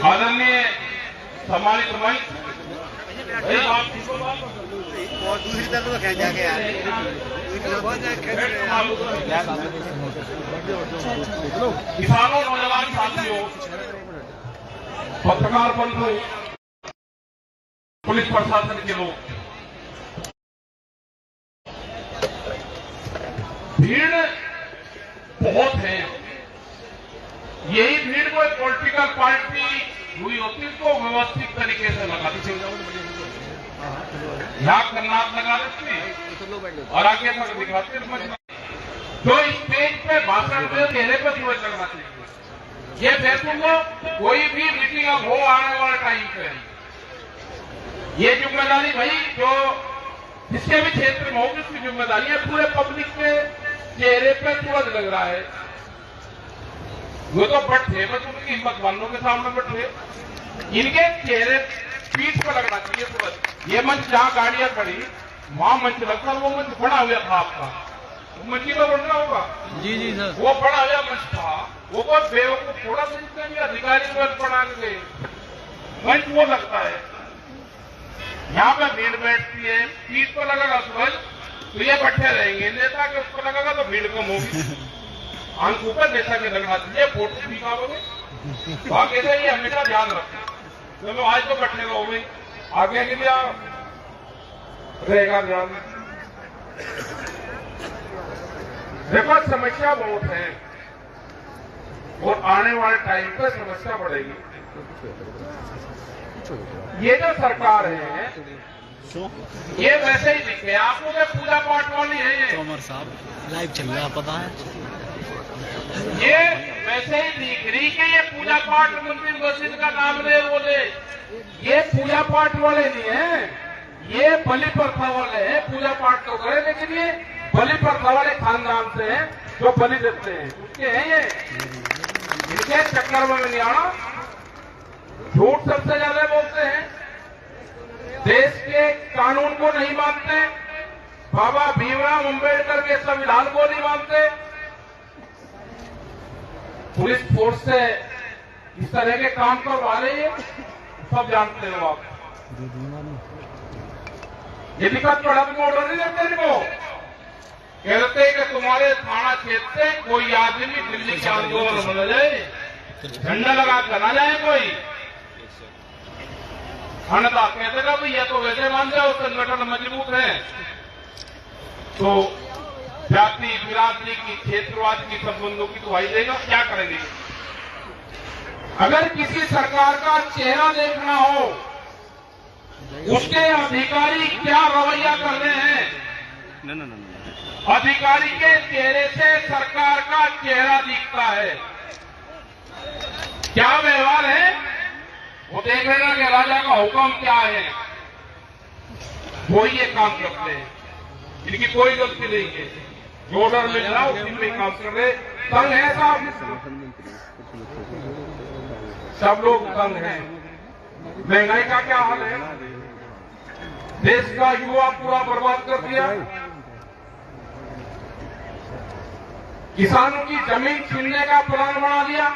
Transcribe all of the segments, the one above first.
आदरणीय सम्मानित मंच और दूसरी तरफ कह जाके यार किसानों, नौजवान साथियों, पत्रकार बंधु, पुलिस प्रशासन के लोग, भीड़ बहुत है। यही भीड़ कोई पॉलिटिकल पार्टी हुई होती तो व्यवस्थित तरीके से लगाती थी। यहाँ कन्नाट लगा देती और आगे तक दिखाते जो स्टेज पे भाषण दे चेहरे पर सूरज लगना चाहिए। ये देखूंगा कोई भी मीटिंग अब हो आने वाले टाइम पे, ये जिम्मेदारी भाई जो जिसके भी क्षेत्र में होगी उसकी जिम्मेदारी है। पूरे पब्लिक के चेहरे पे सूरज लग रहा है। वो तो बैठे बस उनकी हिम्मत वालों के सामने बैठे, इनके चेहरे पीठ पर लगना चाहिए सूरज। ये मंच जहां गाड़ियां खड़ी वहां मंच लगता, वो मंच बड़ा हुआ था आपका, वो मंच ही तो बढ़ना होगा। जी जी सर, वो बड़ा हुआ मंच था, वो कोई बेवकूफ थोड़ा मिलते हैं अधिकारी मंच बना के मंच वो लगता है। यहाँ पे भीड़ बैठती है, पीठ पर लगेगा सूरज तो ये बैठे रहेंगे, नेता के ऊपर लगेगा तो भीड़ कम होगी। आंख ऊपर नेता के लगना चाहिए, फोटो दिखाओगे बाकी से ये हमेशा ध्यान रखें। चलो आज तो बैठे रहोगे, आगे के लिए रहेगा ध्यान। देखो समस्या बहुत है और आने वाले टाइम पे समस्या बढ़ेगी। ये जो सरकार है ये वैसे ही दिखे आपको क्या पूजा पाठ वाली है। ये तोमर साहब लाइव चल रहा पता है, ये वैसे ही दिख रही कि ये पूजा पाठ मंदिर मस्जिद का नाम ले बोले, ये पूजा पाठ वाले नहीं है, ये बलि प्रथा वाले हैं। पूजा पाठ तो करे लेकिन ये बलि प्रथा वाले खानदान से हैं जो बलि देते हैं, उसके हैं ये। इनके चक्कर में नहीं आना, झूठ सबसे ज्यादा बोलते हैं, देश के कानून को नहीं मानते, बाबा भीमराव अंबेडकर के संविधान को नहीं मानते। पुलिस फोर्स से इस तरह के काम करवा रही है, सब जानते हो आप। ये लिखा पढ़ा तो ऑर्डर नहीं देते इनको, कहते कि तुम्हारे थाना क्षेत्र से कोई आदमी दिल्ली के आंदोलन में न जाए, झंडा लगा कर ना जाए कोई। अन्यथा कहते ना भैया तो वैसे मान जाओ संगठन मजबूत है, तो जाति बिरादरी की क्षेत्रवाद की संबंधों की दुहाई देगा, क्या करेंगे। अगर किसी सरकार का चेहरा देखना हो उसके अधिकारी क्या रवैया कर रहे हैं, अधिकारी के चेहरे से सरकार का चेहरा दिखता है, क्या व्यवहार है वो देख लेना कि राजा का हुक्म क्या है, वो ये काम करते हैं। इनकी कोई गलती नहीं है, जो ऑर्डर मिल रहा है उसी में काम कर रहे। तंग है साहब, सब लोग तंग हैं। महंगाई का क्या हाल है, देश का युवा पूरा बर्बाद कर दिया, किसानों की जमीन छीनने का प्लान बना दिया,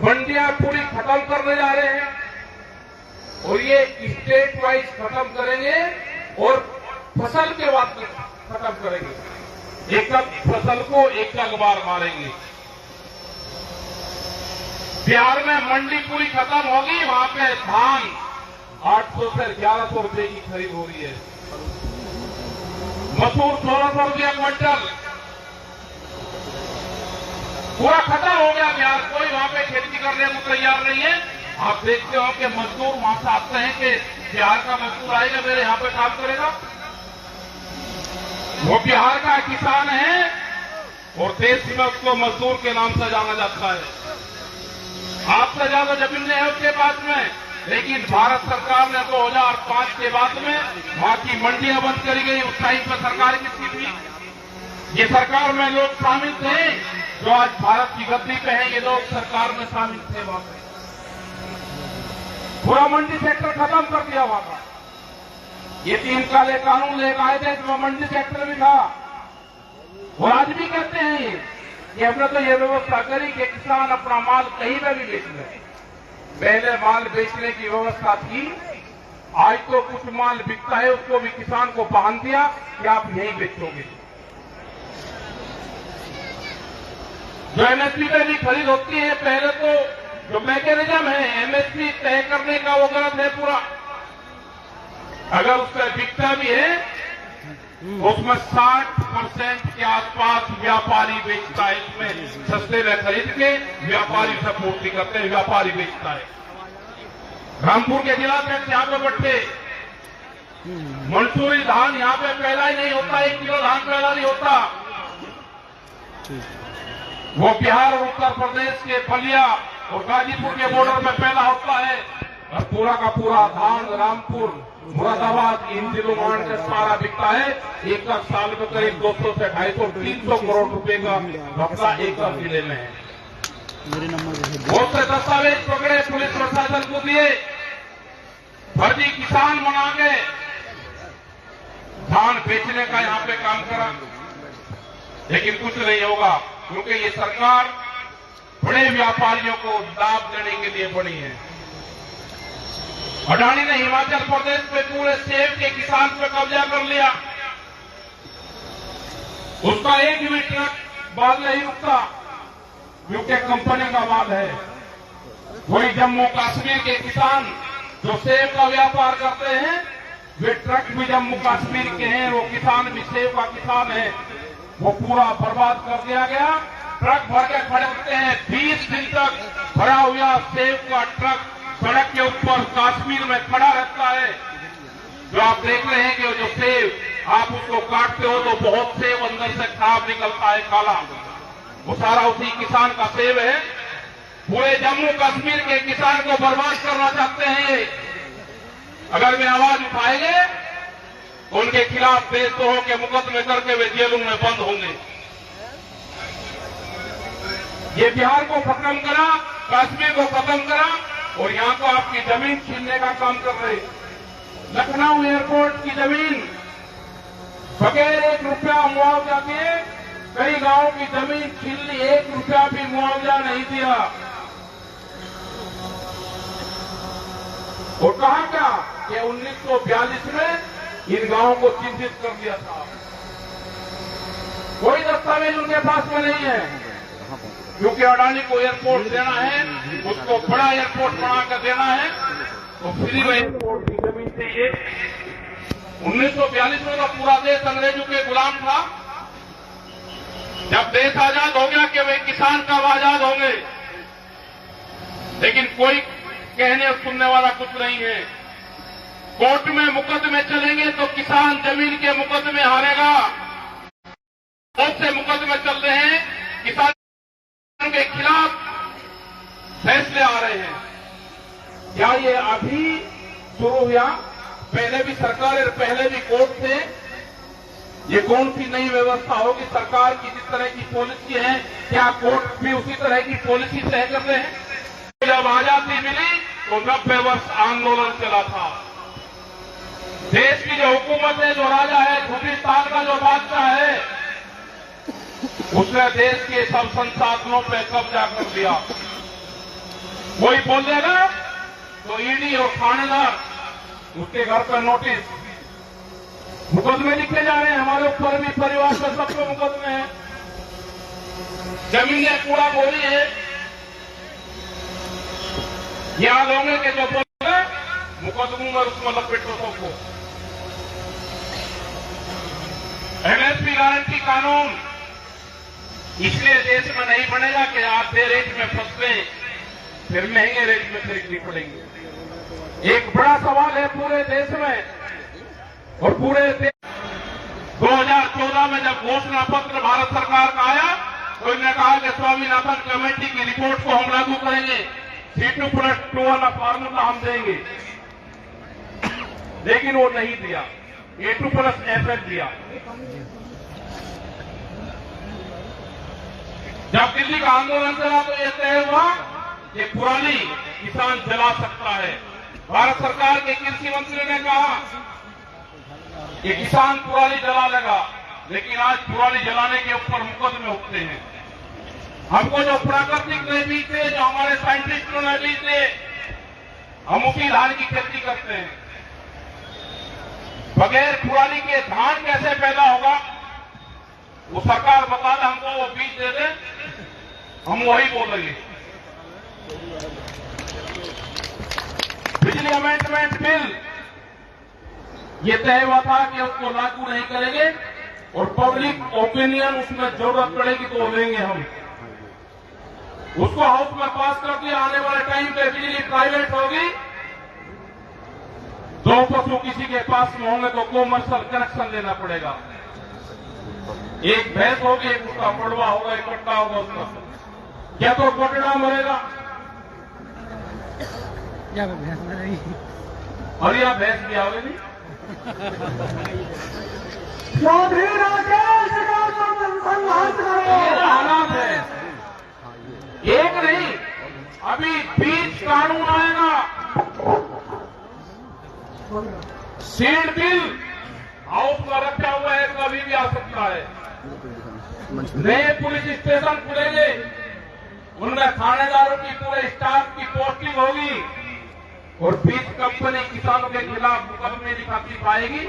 मंडियां पूरी खत्म करने जा रहे हैं और ये स्टेट वाइज खत्म करेंगे और फसल के बाद खत्म करेंगे। एक फसल को एक बार मारेंगे। बिहार में मंडी पूरी खत्म होगी, वहां पे धान 800 से 1100 रुपए की खरीद हो रही है, मसूर 1600 रुपया क्विंटल, पूरा खत्म हो गया बिहार। कोई वहां पे खेती करने को तैयार नहीं है। आप देखते हो कि मजदूर वहां से आते हैं कि बिहार का मजदूर आएगा मेरे यहां पे काम करेगा, वो बिहार का किसान है और देश में उसको मजदूर के नाम से जाना जाता है। आपसे ज्यादा जमीन है उसके पास में, लेकिन भारत सरकार ने 2005 के बाद में वहां की मंडियां बंद करी गई। उस टाइम पर सरकार किसकी थी, ये सरकार में लोग शामिल थे जो आज भारत की गद्दी पे है, ये लोग सरकार में शामिल थे। वहां पे पूरा मंडी सेक्टर खत्म कर दिया वहां का। ये 3 काले कानून लेकर आए थे, तो मंडी सेक्टर भी था और आज भी कहते नहीं, कि हमने तो ये व्यवस्था करी कि किसान अपना माल कहीं पे भी बेच ले। पहले माल बेचने की व्यवस्था थी, आज तो कुछ माल बिकता है उसको भी किसान को बांध दिया कि आप यहीं बेचोगे। जो एमएसपी पे भी खरीद होती है, पहले तो जो मैकेनिज्म है एमएसपी तय करने का वो गलत है पूरा। अगर उससे बिकता भी है उसमें 60% के आसपास व्यापारी बेचता है, इसमें सस्ते में खरीद के व्यापारी से पूर्ति करते हैं, व्यापारी बेचता है। रामपुर के जिला में यहाँ पे बट्टे मंसूरी धान यहाँ पे पहला ही नहीं होता, 1 किलो धान पहला नहीं होता। वो बिहार और उत्तर प्रदेश के बलिया और गाजीपुर के बॉर्डर में पहला होता है, और पूरा का पूरा धान रामपुर मुरादाबाद इन जिलों में सारा बिकता है। एक साल में करीब 200 से 250 300 करोड़ रुपए का घपला एक जिले में है। बहुत से दस्तावेज पकड़े, पुलिस प्रशासन को दिए, फर्जी किसान बना के धान बेचने का यहाँ पे काम करा, लेकिन कुछ नहीं होगा, क्योंकि ये सरकार बड़े व्यापारियों को लाभ देने के लिए बनी है। अडानी ने हिमाचल प्रदेश में पूरे सेब के किसान पे कब्जा कर लिया, उसका एक भी ट्रक माल नहीं रुकता, क्योंकि कंपनी का माल है। वही जम्मू कश्मीर के किसान जो सेब का व्यापार करते हैं, वे ट्रक भी जम्मू कश्मीर के हैं, वो किसान भी सेब का किसान है, वो पूरा बर्बाद कर दिया गया। ट्रक भर के खड़े होते हैं, 20 दिन तक भरा हुआ सेब का ट्रक सड़क के ऊपर कश्मीर में खड़ा रहता है। जो आप देख रहे हैं कि जो सेब आप उसको काटते हो तो बहुत सेब अंदर से खराब निकलता है, काला, वो सारा उसी किसान का सेब है। पूरे जम्मू कश्मीर के किसान को बर्बाद करना चाहते हैं ये। अगर वे आवाज उठाएंगे तो उनके खिलाफ देशद्रोह के मुकदमे करके वे जेलों में बंद होंगे। ये बिहार को खत्म करा, कश्मीर को खत्म करा, और यहां को आपकी जमीन छीनने का काम कर रहे। लखनऊ एयरपोर्ट की जमीन बगैर 1 रुपया मुआवजा दिए कई गांवों की जमीन छीन ली, 1 रुपया भी मुआवजा नहीं दिया। और कहा क्या कि 1942 में इन गांवों को चिन्हित कर दिया था। कोई दस्तावेज उनके पास में नहीं है, क्योंकि अडानी को एयरपोर्ट देना है, उसको बड़ा एयरपोर्ट बनाकर देना है, तो फ्री में एयरपोर्ट की जमीन चाहिए। 1942 में तो पूरा देश अंग्रेजों के गुलाम था। जब देश आजाद हो गया कि वे किसान कब आजाद होंगे, लेकिन कोई कहने सुनने वाला कुछ नहीं है। कोर्ट में मुकदमे चलेंगे तो किसान जमीन के मुकदमे हारेगा। बहुत से मुकदमे चल रहे हैं, किसान के खिलाफ फैसले आ रहे हैं। क्या ये अभी शुरू हुआ? पहले भी सरकारें, पहले भी कोर्ट थे। ये कौन सी नई व्यवस्था होगी? सरकार की जिस तरह की पॉलिसी है, क्या कोर्ट भी उसी तरह की पॉलिसी तय कर रहे हैं? जब आजादी मिली तो 90 वर्ष आंदोलन चला था। देश की जो हुकूमत है, जो राजा है, छुट्टीस्तान का जो बादशाह है, उसने देश के सब संसाधनों पर कब्जा कर लिया। कोई बोल देगा तो ईडी और थानेदार उसके घर पर नोटिस, मुकदमे लिखे जा रहे हैं। हमारे ऊपर भी, परिवार पर, सबको मुकदमे हैं। जमीनें कूड़ा बोली है। यहां लोगों के जो बोले मुकदमों में उसमें लपेटो सबको। एमएसपी गारंटी कानून इसलिए देश में नहीं बनेगा कि आधे रेट में फंसते, फिर महंगे रेट में खरीदनी पड़ेगी। एक बड़ा सवाल है पूरे देश में, और पूरे 2014 में जब घोषणा पत्र भारत सरकार का आया तो इन्होंने कहा कि स्वामीनाथन कमेटी की रिपोर्ट को हम लागू करेंगे, C2+2 वाला फार्मूला हम देंगे, लेकिन वो नहीं दिया, A2+FF दिया। जब दिल्ली का आंदोलन चला तो यह तय हुआ कि पुरानी किसान जला सकता है। भारत सरकार के कृषि मंत्री ने कहा कि किसान पुरानी जला लेगा, लेकिन आज पुरानी जलाने के ऊपर मुकदमे उठते हैं। हमको जो प्राकृतिक नहीं थे, जो हमारे साइंटिस्टों ने ली थे, हम उसी धान की खेती करते हैं। बगैर पुरानी के धान कैसे पैदा होगा, वो सरकार बता दे, हमको वो बीज दे दे, हम वही बोलेंगे। बिजली अमेंडमेंट बिल ये तय हुआ था कि उसको लागू नहीं करेंगे और पब्लिक ओपिनियन उसमें जरूरत पड़ेगी तो लेंगे हम। उसको हाउस में पास कर दिया। आने वाले टाइम पे बिजली प्राइवेट होगी, 2 पशु किसी के पास में होंगे तो कॉमर्शियल कनेक्शन लेना पड़ेगा। एक भैंस होगी, एक उसका पड़वा होगा, एक कट्टा होगा उसका, क्या तो पटड़ा मरेगा और या भैंस भी आओगे नहीं। ये हालात है। एक नहीं, अभी बीज कानून आएगा, सीड बिल हाउस में रखा हुआ है, कभी भी आ सकता है। नए पुलिस स्टेशन खुलेंगे, उनमें थानेदारों की पूरे स्टाफ की पोस्टिंग होगी और बीज कंपनी किसानों के खिलाफ मुकदमे लिखाती पाएगी।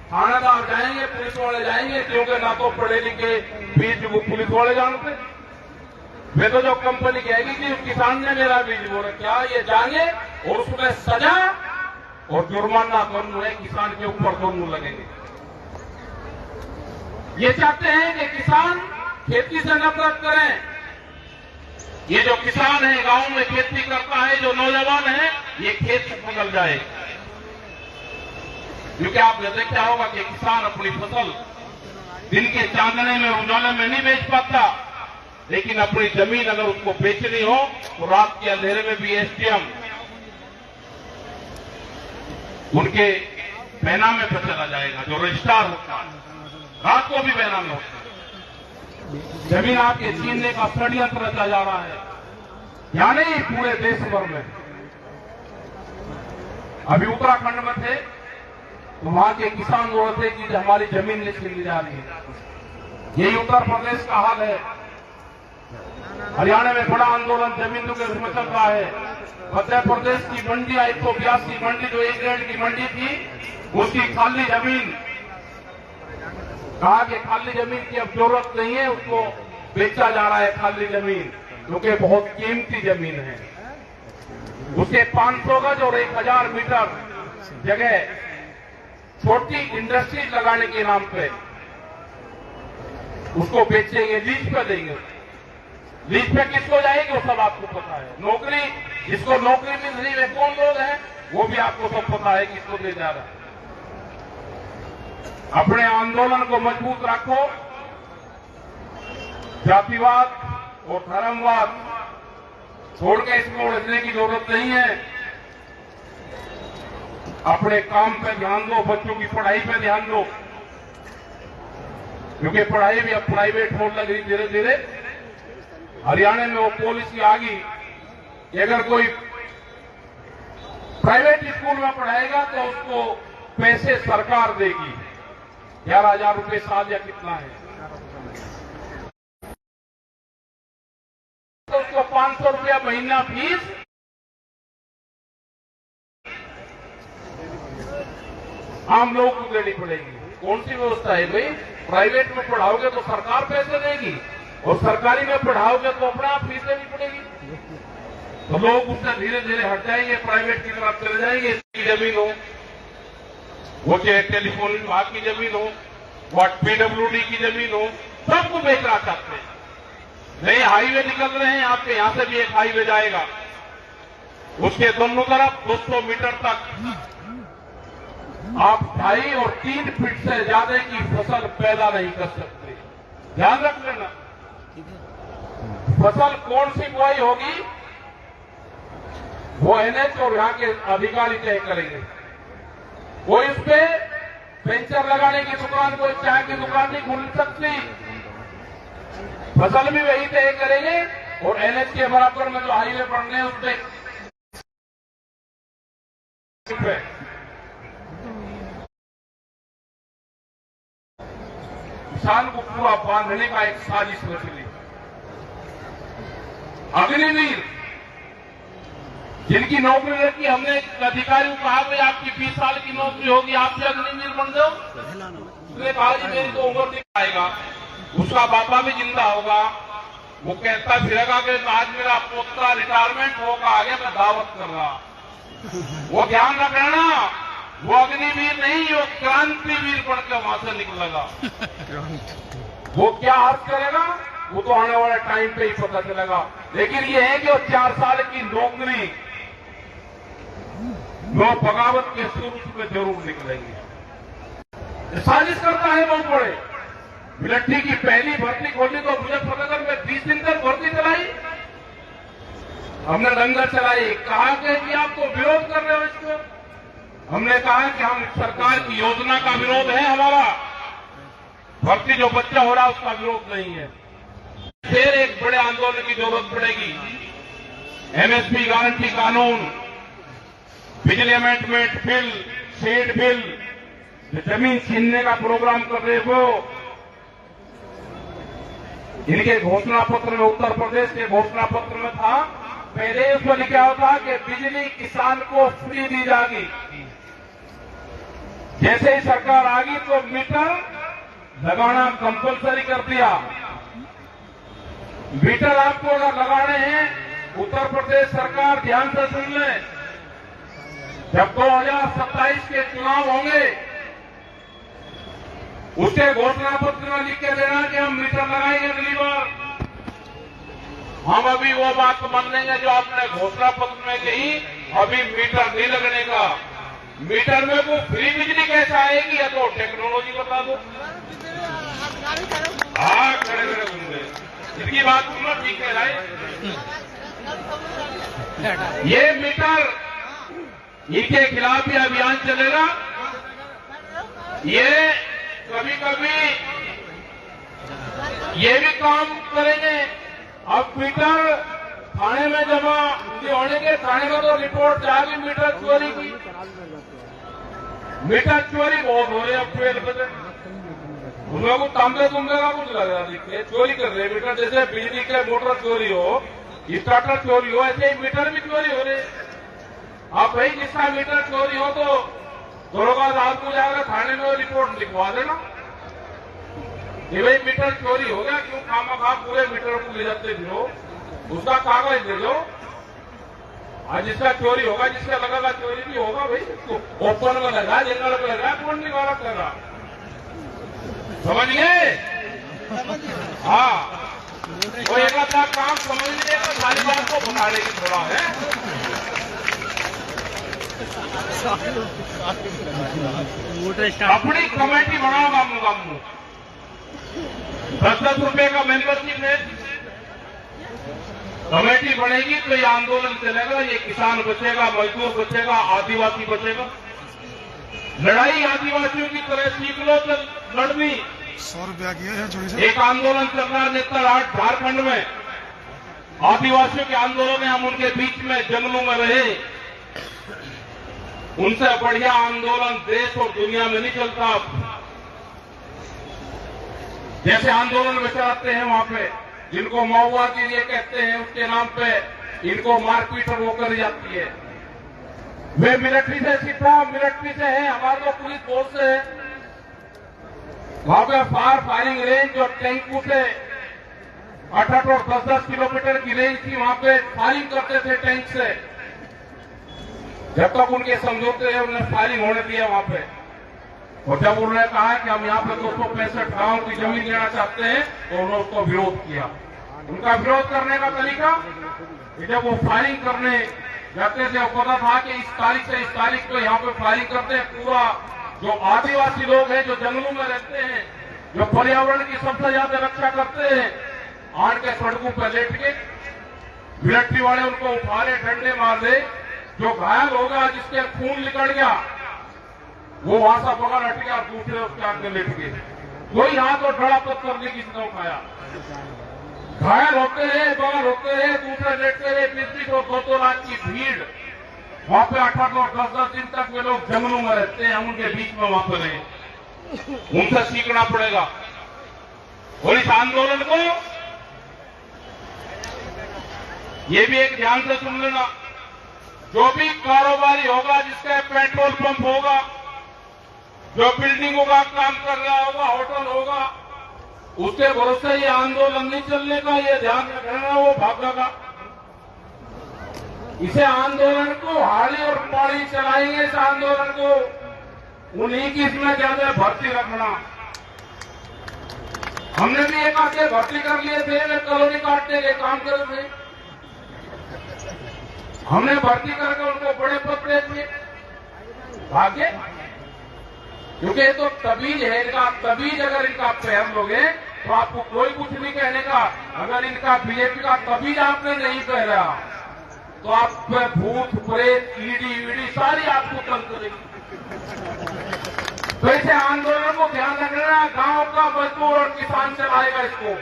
थानेदार जाएंगे, पुलिस वाले जाएंगे, क्योंकि ना तो पढ़े लिखे बीज वो पुलिस वाले जानते। वे तो जो कंपनी कहेगी कि किसान ने मेरा बीज बोला, क्या ये जाएंगे और उसमें सजा और जुर्माना दोनों है, किसान के ऊपर दोनों लगेंगे। ये चाहते हैं कि किसान खेती से नफरत करें। ये जो किसान है, गांव में खेती करता है, जो नौजवान है, ये खेत से बदल जाए। क्योंकि आपने देखा होगा कि किसान अपनी फसल दिन के चांदने में, उजाले में नहीं बेच पाता, लेकिन अपनी जमीन अगर उसको बेचनी हो तो रात के अंधेरे में भी एसडीएम उनके बैनामे पर चला जाएगा, जो रजिस्ट्रार होता है, रात को भी बैनामे होता है। जमीन आपके छीनने का षड्यंत्र रचा जा रहा है, यानी पूरे देश भर में। अभी उत्तराखंड में थे तो वहां के किसान बोल रहे थे कि हमारी जमीन नहीं छीन ली जा रही है। यही उत्तर प्रदेश का हाल है। हरियाणा में बड़ा आंदोलन जमीनों के रूप में चल रहा है। मध्य प्रदेश की मंडी 182 मंडी, जो एक ग्रेड की मंडी थी, उसकी खाली जमीन, कहा कि खाली जमीन की अब जरूरत नहीं है, उसको बेचा जा रहा है खाली जमीन, क्योंकि बहुत कीमती जमीन है। उसके 500 गज और 1000 मीटर जगह छोटी इंडस्ट्रीज लगाने के नाम पे उसको बेचेंगे, लीज पे देंगे। लीज पे किसको जाएगी वो सब आपको पता है। नौकरी, जिसको नौकरी मिल रही है कौन लोग हैं वो भी आपको सब पता है किसको दे जा रहा है। अपने आंदोलन को मजबूत रखो। जातिवाद और धर्मवाद छोड़ के इसको उलझने की जरूरत नहीं है। अपने काम पे ध्यान दो, बच्चों की पढ़ाई पे ध्यान दो, क्योंकि पढ़ाई भी अब प्राइवेट होने लग रही धीरे धीरे। हरियाणा में वो पॉलिसी आ गई कि अगर कोई प्राइवेट स्कूल में पढ़ाएगा तो उसको पैसे सरकार देगी, 11,000 रुपये साल या कितना है, तो उसको 500 रुपया महीना फीस आम लोगों को देनी पड़ेगी। कौन सी व्यवस्था है भाई? प्राइवेट में पढ़ाओगे तो सरकार पैसे देगी और सरकारी में पढ़ाओगे तो अपना आप फीस देनी पड़ेगी। तो लोग उससे धीरे धीरे हट जाएंगे, प्राइवेट की तरफ चले जाएंगे। इसकी जमीन हो, वो चाहे टेलीफोन विभाग की जमीन हो, वो पीडब्ल्यूडी की जमीन हो, सबको बेचना चाहते हैं। नए हाईवे निकल रहे हैं, आपके यहां से भी एक हाईवे जाएगा, उसके दोनों तरफ 200 मीटर तक आप 2.5 और 3 फीट से ज्यादा की फसल पैदा नहीं कर सकते। ध्यान रख लेना। फसल कौन सी बुआई होगी वो एनएच और यहां के अधिकारी तय करेंगे। कोई उस पे पेंचर लगाने की दुकान, कोई चाय की दुकान नहीं खुल सकती। फसल भी वही तय करेंगे और एनएच के बराबर में जो हाईवे बन रहे हैं उस पर पूरा बांधने का एक साजिश रच ली। अग्निवीर जिनकी नौकरी लगी, हमने अधिकारी को कहा भाई आपकी 20 साल की नौकरी होगी, आप भी अग्निवीर बन जाओ। उसने कहा जी मेरी तो उम्र नहीं आएगा। उसका पापा भी जिंदा होगा, वो कहता फिरेगा कि आज मेरा पोता रिटायरमेंट होगा, आगे मैं दावत कर रहा। वो ध्यान रखना, वो अग्निवीर नहीं, वो क्रांतिवीर बनकर वहां से निकलेगा। वो क्या अर्थ करेगा वो तो आने वाले टाइम पे ही पता चलेगा। लेकिन ये है कि वो 4 साल की नौकरी वो बगावत के स्वरूप में जरूर निकलेंगे। साजिश करता है बहुत बड़े। मिलिट्री की पहली भर्ती खोली तो मुजफ्फरनगर में 20 दिन तक भर्ती चलाई, हमने लंगर चलाई। कहा कि आप तो विरोध कर रहे हो इसको। हमने कहा कि हम सरकार की योजना का विरोध है हमारा, भर्ती जो बच्चा हो रहा है उसका विरोध नहीं है। फिर एक बड़े आंदोलन की जरूरत पड़ेगी। एमएसपी गारंटी कानून, बिजली अमेंडमेंट बिल, सीड बिल, जमीन छीनने का प्रोग्राम कर रहे वो, इनके घोषणा पत्र में, उत्तर प्रदेश के घोषणा पत्र में था, पहले उसमें लिखा होता कि बिजली किसान को फ्री दी जाएगी। जैसे ही सरकार आ गई तो मीटर लगाना कंपलसरी कर दिया। मीटर आपको अगर लगाने हैं, उत्तर प्रदेश सरकार ध्यान से सुन ले, जब 2027 के चुनाव होंगे उसके घोषणा पत्र में लिख के देना कि हम मीटर लगाएंगे अगली बार। हम अभी वो बात मान लेंगे जो आपने घोषणा पत्र में कही, अभी मीटर नहीं लगने का। मीटर में वो फ्री बिजली कैसे आएगी, या तो टेक्नोलॉजी बता दो। हाँ, खड़े खड़े सुन गए, इसकी बात सुनो, ठीक है भाई। ये मीटर, इनके खिलाफ भी अभियान चलेगा। ये कभी कभी ये भी काम करेंगे। अब मीटर थाने में जमा होने के, थाने में तो रिपोर्ट जाएगी मीटर चोरी की। मीटर चोरी बहुत हो रही है अब फेल बजे, उन को तांबे तुंबे का कुछ लग रहा दिखते, चोरी कर रहे मीटर। जैसे बिजली के मोटर चोरी हो, स्टार्टर चोरी हो, ऐसे ही मीटर भी चोरी हो रहे। अब भाई जिसका मीटर चोरी हो तो दरोगा साहब को जाकर थाने में रिपोर्ट लिखवा देना कि भाई मीटर चोरी हो गया, क्यों खामखा पूरे मीटर को ले जाते फिरो, उसका कागज दे दो। आज जिसका चोरी होगा, जिसका लगेगा चोरी भी होगा, भाई तो ओपन में लगा, जंगल में लगा, कौन नहीं वाला कर रहा, समझ गए? हाँ, वो एक आधा काम समझ लीजिए तो सारी बात को बता देगी थोड़ा है। अपनी कमेटी बनाओ गामू गामू, 10-10 रुपए का मेंबरशिप है। कमेटी बनेगी तो ये आंदोलन चलेगा, ये किसान बचेगा, मजदूर बचेगा, आदिवासी बचेगा। लड़ाई आदिवासियों की तरह सीख लो तो लड़नी। 100 रुपया किया है चोरी से। एक आंदोलन चल रहा है नेतरहाट झारखंड में, आदिवासियों के आंदोलन में हम उनके बीच में जंगलों में रहे। उनसे बढ़िया आंदोलन देश और दुनिया में नहीं चलता। जैसे आंदोलन में चलाते हैं वहां पे, जिनको माओवादी ये कहते हैं, उसके नाम पे इनको मारपीट और वो करी जाती है। वे मिलिट्री से सीखा, मिलिट्री से है, हमारे तो पुलिस फोर्स से है। वहां पे फायरिंग रेंज और टैंकू से 8-8 और 10-10 किलोमीटर की रेंज थी, वहां पे फायरिंग करते थे टैंक से। जब तक उनके समझौते रहे उन्होंने फायरिंग होने दिया वहां पे। और जब उन्होंने कहा कि हम यहाँ पे 265 गांव की जमीन लेना चाहते हैं तो उन्होंने उसको विरोध किया। उनका विरोध करने का तरीका, जब वो फायरिंग करने जाते थे, पता था कि इस तारीख से इस तारीख को यहाँ पे फायरिंग करते हैं। पूरा जो आदिवासी लोग हैं, जो जंगलों में रहते हैं, जो पर्यावरण की सबसे ज्यादा रक्षा करते हैं, आड़ के सड़कों पर लेट के मिलिट्री वाले उनको उठा ले, डंडे मार दे। जो घायल हो गया, जिसके खून निकल गया, वो वहां से बगल हट गया, दूसरे उसके आगे लेट गए। कोई हाथ और डड़ा पत्थर नहीं किसी ने उठाया। घायल होते रहे, बगल होते रहे, दूसरे लेटते रहे। 20-20 और 2-2 लाख की भीड़ वहां पे 8-8 और 10-10 दिन तक वे लोग जंगलों में रहते हैं। हम उनके बीच में वहां पर रहे, उनसे सीखना पड़ेगा। और इस आंदोलन को ये भी एक ध्यान से सुन लेना, जो भी कारोबारी होगा, जिसका पेट्रोल पंप होगा, जो बिल्डिंगों का काम कर रहा होगा, होटल होगा, उसके भरोसे ये आंदोलन नहीं चलने का, ये ध्यान रखना, वो भागेगा। इसे आंदोलन को हाड़ी और पौड़ी चलाएंगे, इस आंदोलन को उन्हीं की इसमें ज्यादा भर्ती रखना। हमने भी एक आके भर्ती कर लिए थे, वे कॉलोनी काटने के काम कर रहे थे, हमने भर्ती करके उनको बड़े पद दे दिए, भाग्य। क्योंकि ये तो तबीज है इनका, तबीज अगर इनका पैर लोगे तो आपको कोई कुछ नहीं कहने का। अगर इनका बीजेपी का तबीज आपने नहीं पहना तो आप पे भूत प्रेत ईडी वीडी सारी आपको तंग करेगी। तो इसे आंदोलन को ध्यान रखना, गांव का मजदूर और किसान चलाएगा इसको,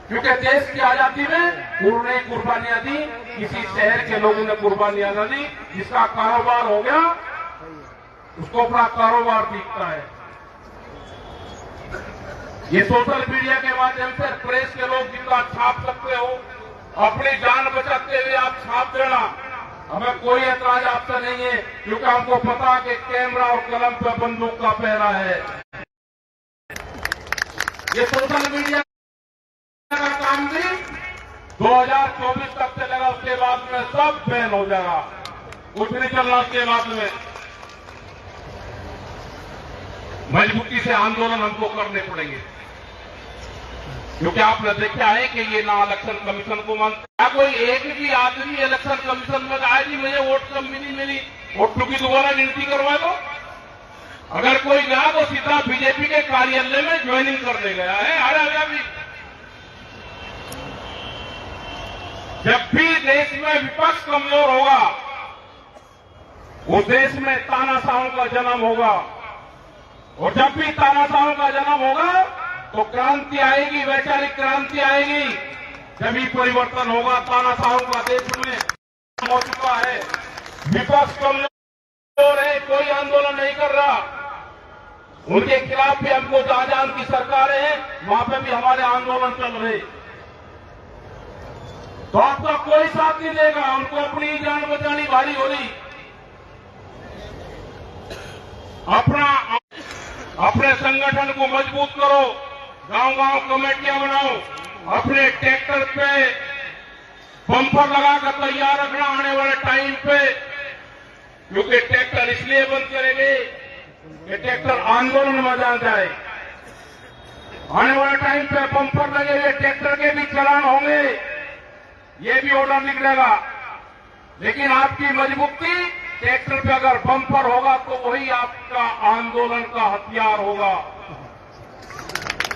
क्योंकि देश की आजादी में उन्होंने कुर्बानियां दी, किसी शहर के लोगों ने कुर्बानियां न दी। जिसका कारोबार हो गया उसको अपना कारोबार दिखता है। ये सोशल मीडिया के माध्यम से प्रेस के लोग जिनका छाप सकते हो, अपनी जान बचाते हुए आप छाप देना, हमें कोई ऐतराज आपसे नहीं है, क्योंकि हमको पता कि कैमरा और कलम पे बंदूक का पहरा है। ये सोशल मीडिया का काम भी 2024 तक चलेगा, उसके बाद में सब बैन हो जाएगा, कुछ नहीं चलना उसके बाद में। मजबूती से आंदोलन हमको करने पड़ेंगे, क्योंकि आपने देखा है कि ये ना इलेक्शन कमीशन को मानता है। कोई एक भी आदमी इलेक्शन कमीशन में आए जी मुझे वोट कम भी नहीं मिली, वोटों की दोबारा गिनती करवा दो। अगर कोई गया तो सीधा बीजेपी के कार्यालय में ज्वाइनिंग करने गया है। अरे अभी जब भी देश में विपक्ष कमजोर होगा, उस देश में तानाशाहों का जन्म होगा, और जब भी तानाशाहों का जन्म होगा तो क्रांति आएगी, वैचारिक क्रांति आएगी, जब ही परिवर्तन होगा। तानाशाहों का देश में हो चुका है, विपक्ष कमजोर है, कोई आंदोलन नहीं कर रहा, उनके खिलाफ भी हमको जहां की सरकारें हैं वहां पे भी हमारे आंदोलन चल रहे, तो आपका कोई साथ नहीं देगा, उनको अपनी जान बचानी भारी हो रही। अपने संगठन को मजबूत करो, गांव-गांव कमेटियां बनाओ, अपने ट्रैक्टर पे बम्पर लगाकर तैयार रखना आने वाले टाइम पे, क्योंकि ट्रैक्टर इसलिए बंद करेंगे कि ट्रैक्टर आंदोलन में जा जाए। आने वाले टाइम पे बम्पर लगे हुए ट्रैक्टर के भी चालान होंगे, ये भी ऑर्डर निकलेगा। लेकिन आपकी मजबूती, ट्रैक्टर पे अगर बम्पर होगा तो वही आपका आंदोलन का हथियार होगा।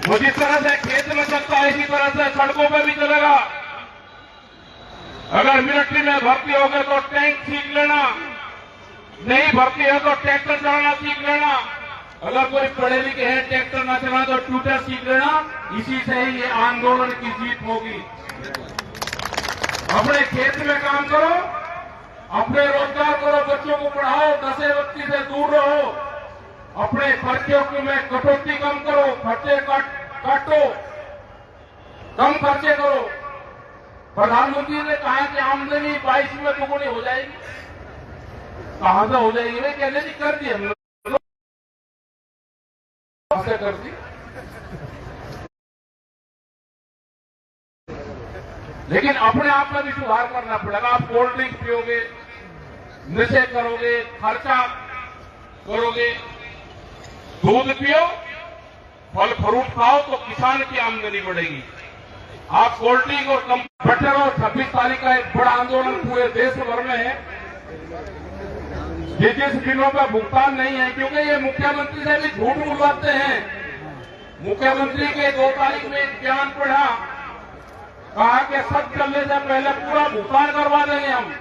वो जिस तरह से खेत में चलता है इसी तरह से सड़कों पे भी चलेगा। अगर मिलिट्री में भर्ती हो गए तो टैंक सीख लेना, नहीं भर्ती है तो ट्रैक्टर चलाना सीख लेना। अगर कोई पढ़े लिखे हैं ट्रैक्टर न चलाना तो ट्यूटर सीख लेना। इसी से ही ये आंदोलन की जीत होगी। अपने खेत में काम करो, अपने रोजगार करो, बच्चों को पढ़ाओ, नशे बत्ती से दूर रहो, अपने खर्चों में कटौती कम करो, खर्चे काटो, कम खर्चे करो। प्रधानमंत्री ने कहा कि आमदनी 22 में दुगुनी हो जाएगी। कहां से हो जाएगी भाई? कहने की कर दी हमने, कर दी। लेकिन अपने आप में भी सुधार करना पड़ेगा। आप कोल्ड ड्रिंक पियोगे, नशे करोगे, खर्चा करोगे, दूध पियो, फल फ्रूट खाओ तो किसान की आमदनी बढ़ेगी। आप कोल्ड ड्रिंक और कंप्यूटर और 26 तारीख का एक बड़ा आंदोलन पूरे देश भर में है। जिस बिलों पर भुगतान नहीं है, क्योंकि ये मुख्यमंत्री से भी झूठ बुलवाते हैं। मुख्यमंत्री के 2 तारीख में एक बयान पढ़ा, कहा कि सच चलने से पहले पूरा भुगतान करवा देंगे हम,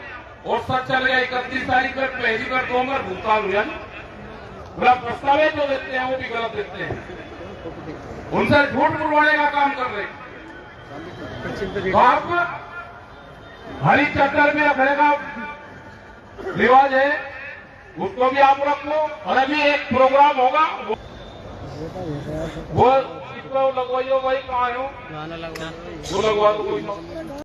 और सच चल गया 31 तारीख पर पहली बार 2 बार भुगतान हुआ। मतलब प्रस्तावें जो देते हैं वो भी गलत देते हैं, उनसे झूठ बुलवाने का काम कर रहे। तो आप हरी चद्दर में रखने का रिवाज है, उसको भी आप रख लो। और अभी एक प्रोग्राम होगा, वो का लगवाइयो भाई, कहाँ हो गाना लगवा वो लगवा दो कोई ना।